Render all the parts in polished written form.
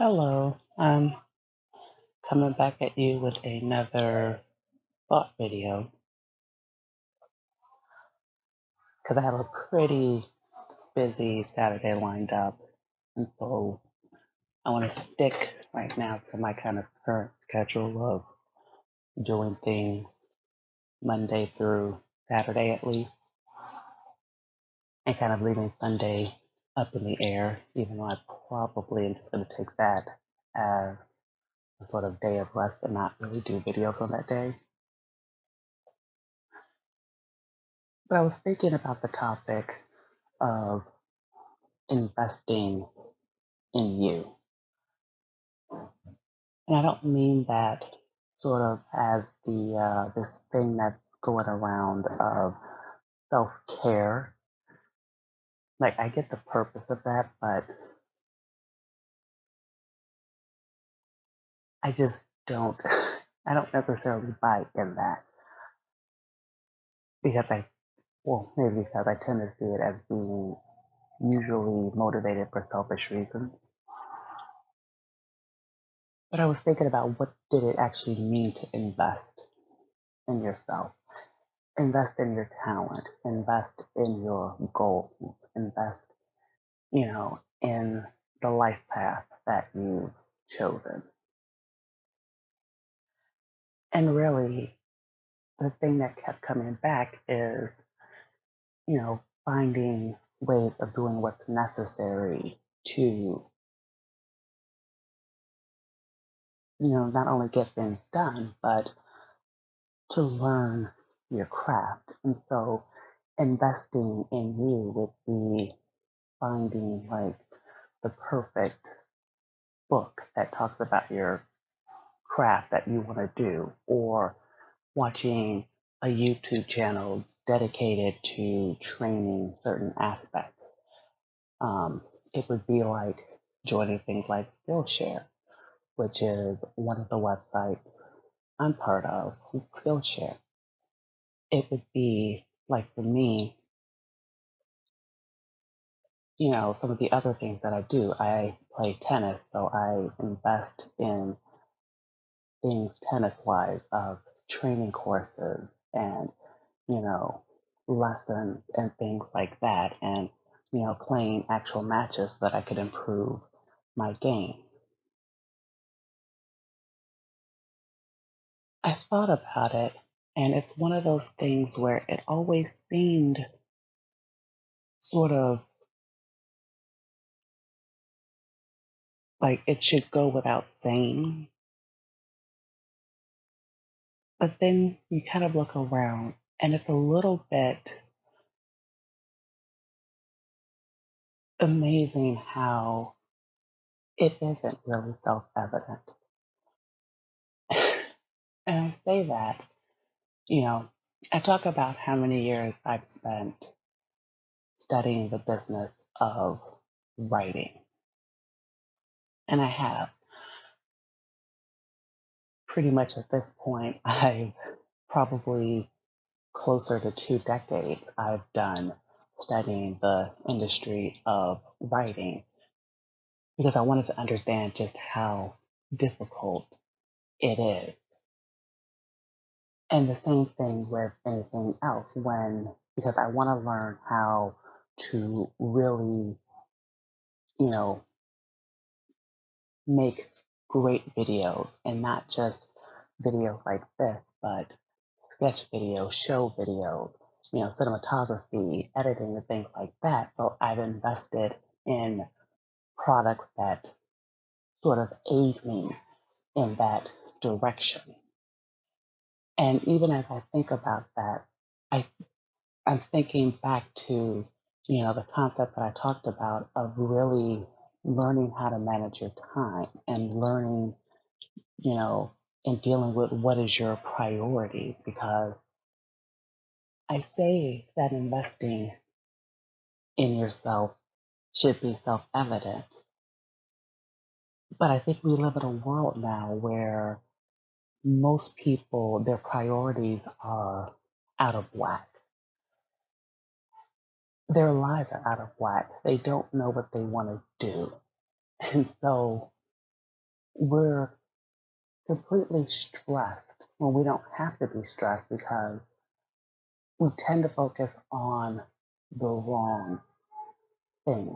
Hello, I'm coming back at you with another thought video because I have a pretty busy Saturday lined up. And so I want to stick right now to my kind of current schedule of doing things Monday through Saturday at least, and kind of leaving Sunday up in the air, even though I probably am just going to take that as a sort of day of rest and not really do videos on that day. But I was thinking about the topic of investing in you. And I don't mean that sort of as this thing that's going around of self care. Like I get the purpose of that, but I just don't. I don't necessarily buy in that because maybe because I tend to see it as being usually motivated for selfish reasons. But I was thinking about what did it actually mean to invest in yourself? Invest in your talent, invest in your goals, invest, in the life path that you've chosen. And really, the thing that kept coming back is, finding ways of doing what's necessary to, not only get things done, but to learn your craft. And so investing in you would be finding like the perfect book that talks about your craft that you want to do, or watching a YouTube channel dedicated to training certain aspects. It would be like joining things like Skillshare, which is one of the websites I'm part of, Skillshare. It would be like for me, some of the other things that I do. I play tennis, so I invest in things tennis wise of training courses and, you know, lessons and things like that, and, playing actual matches so that I could improve my game. I thought about it, and it's one of those things where it always seemed sort of like it should go without saying. But then you kind of look around, and it's a little bit amazing how it isn't really self evident. And I say that, you know, I talk about how many years I've spent studying the business of writing. And I have pretty much at this point, I've probably closer to 2 decades I've done studying the industry of writing because I wanted to understand just how difficult it is. And the same thing with anything else because I want to learn how to really, you know, make great videos and not just videos like this, but sketch videos, show videos, cinematography, editing, and things like that. So I've invested in products that sort of aid me in that direction. And even as I think about that, I, I'm thinking back to, the concept that I talked about of really learning how to manage your time and learning, you know, and dealing with what is your priorities because I say that investing in yourself should be self evident. But I think we live in a world now where most people, their priorities are out of whack. Their lives are out of whack. They don't know what they want to do. And so we're completely stressed when we don't have to be stressed because we tend to focus on the wrong thing.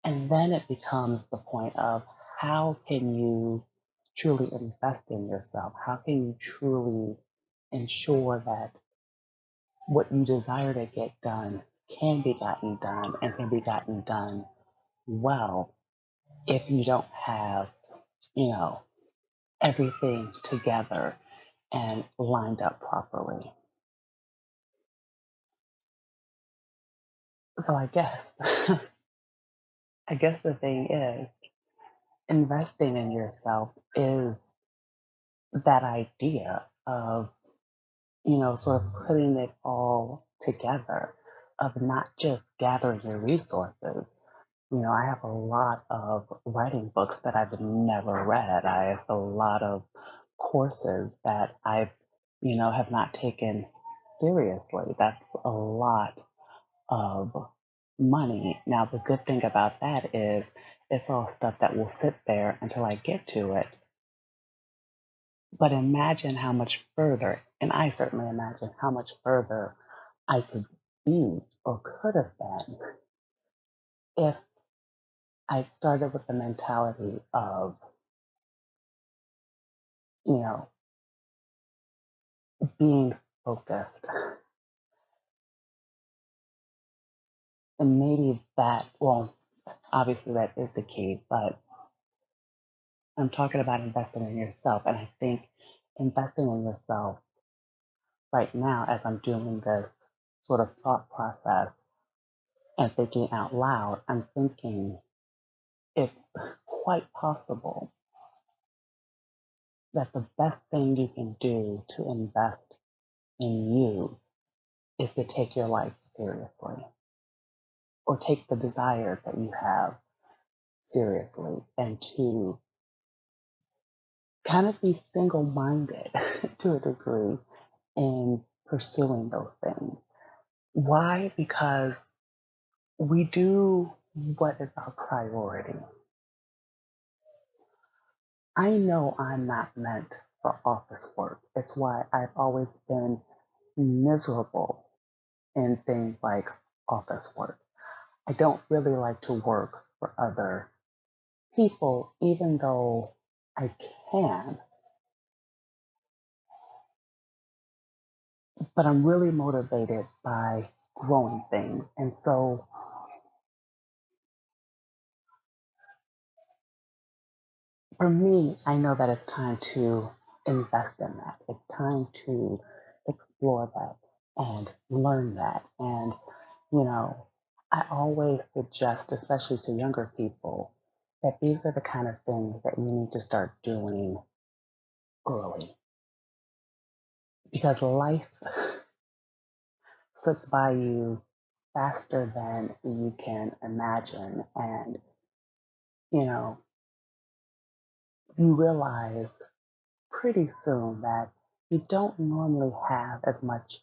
And then it becomes the point of how can you truly invest in yourself? How can you truly ensure that what you desire to get done can be gotten done and can be gotten done well if you don't have, you know, everything together and lined up properly. So I guess the thing is investing in yourself is that idea of, sort of putting it all together, of not just gathering your resources. I have a lot of writing books that I've never read. I have a lot of courses that have not taken seriously. That's a lot of money. Now, the good thing about that is it's all stuff that will sit there until I get to it. But imagine how much further, and I certainly imagine how much further I could be or could have been if I started with the mentality of, you know, being focused. And maybe well, obviously that is the key, but I'm talking about investing in yourself. And I think investing in yourself right now, as I'm doing this sort of thought process and thinking out loud, I'm thinking it's quite possible that the best thing you can do to invest in you is to take your life seriously or take the desires that you have seriously and to kind of be single minded to a degree in pursuing those things. Why? Because we do what is our priority. I know I'm not meant for office work. It's why I've always been miserable in things like office work. I don't really like to work for other people, even though I can, but I'm really motivated by growing things. And so for me, I know that it's time to invest in that. It's time to explore that and learn that. And, you know, I always suggest, especially to younger people, that these are the kind of things that you need to start doing early because life slips by you faster than you can imagine. And, you know, you realize pretty soon that you don't normally have as much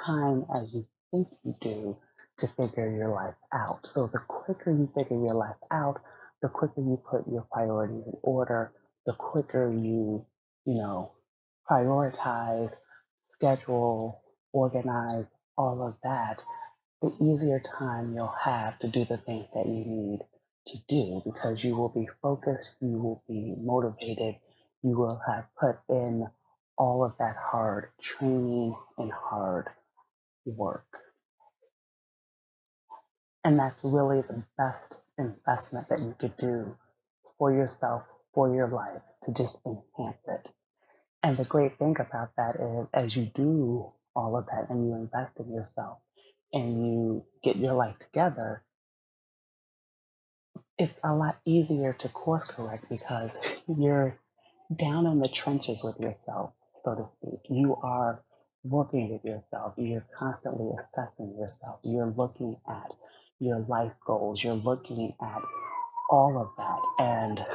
time as you think you do to figure your life out. So the quicker you figure your life out, the quicker you put your priorities in order, the quicker you know, prioritize, schedule, organize, all of that, the easier time you'll have to do the things that you need to do because you will be focused, you will be motivated, you will have put in all of that hard training and hard work. And that's really the best investment that you could do for yourself, for your life, to just enhance it. And the great thing about that is, as you do all of that and you invest in yourself and you get your life together, it's a lot easier to course correct because you're down in the trenches with yourself, so to speak. You are working with yourself. You're constantly assessing yourself. You're looking at your life goals. You're looking at all of that. And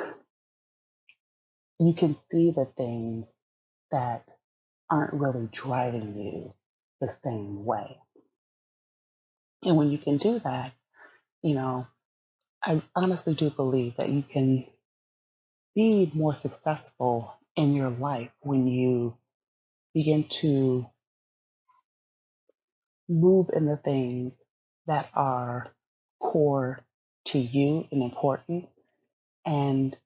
you can see the things that aren't really driving you the same way. And when you can do that, you know, I honestly do believe that you can be more successful in your life when you begin to move in the things that are core to you and important, and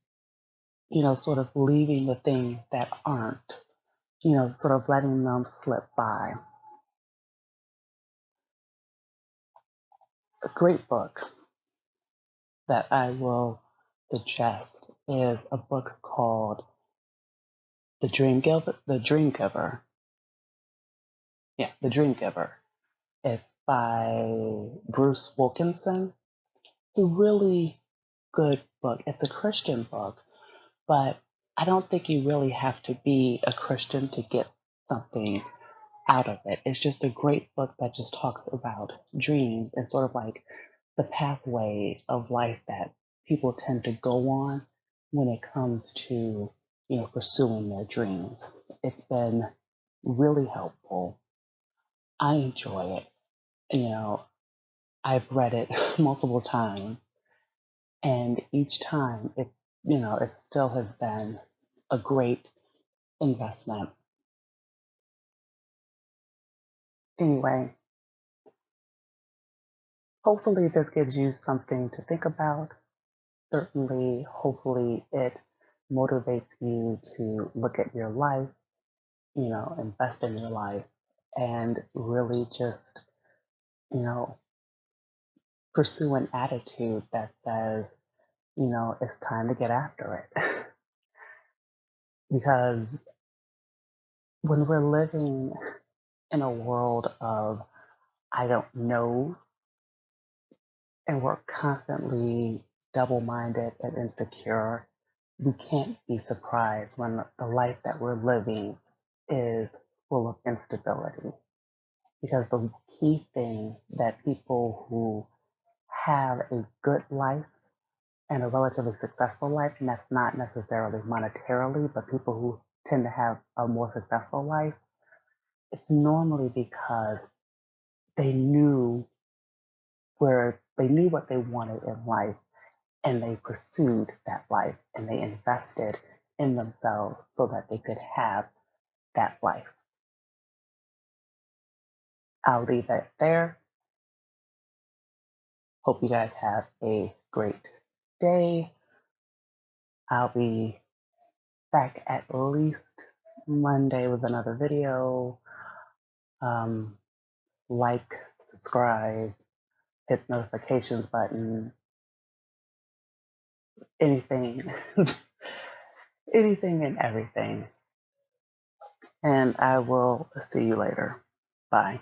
sort of leaving the things that aren't, sort of letting them slip by. A great book that I will suggest is a book called The Dream Giver. Yeah, The Dream Giver. It's by Bruce Wilkinson. It's a really good book. It's a Christian book, but I don't think you really have to be a Christian to get something out of it. It's just a great book that just talks about dreams and sort of like the pathway of life that people tend to go on when it comes to, pursuing their dreams. It's been really helpful. I enjoy it. You know, I've read it multiple times, and each time it still has been a great investment. Anyway, hopefully this gives you something to think about. Certainly, hopefully it motivates you to look at your life, invest in your life, and really just, you know, pursue an attitude that says, it's time to get after it. Because when we're living in a world of I don't know, and we're constantly double minded and insecure, we can't be surprised when the life that we're living is full of instability. Because the key thing that people who have a good life and a relatively successful life, and that's not necessarily monetarily, but people who tend to have a more successful life, it's normally because they knew they knew what they wanted in life, and they pursued that life, and they invested in themselves so that they could have that life. I'll leave it there. Hope you guys have a great day. I'll be back at least Monday with another video. Um, like, subscribe, hit notifications button, anything, anything and everything. And I will see you later. Bye.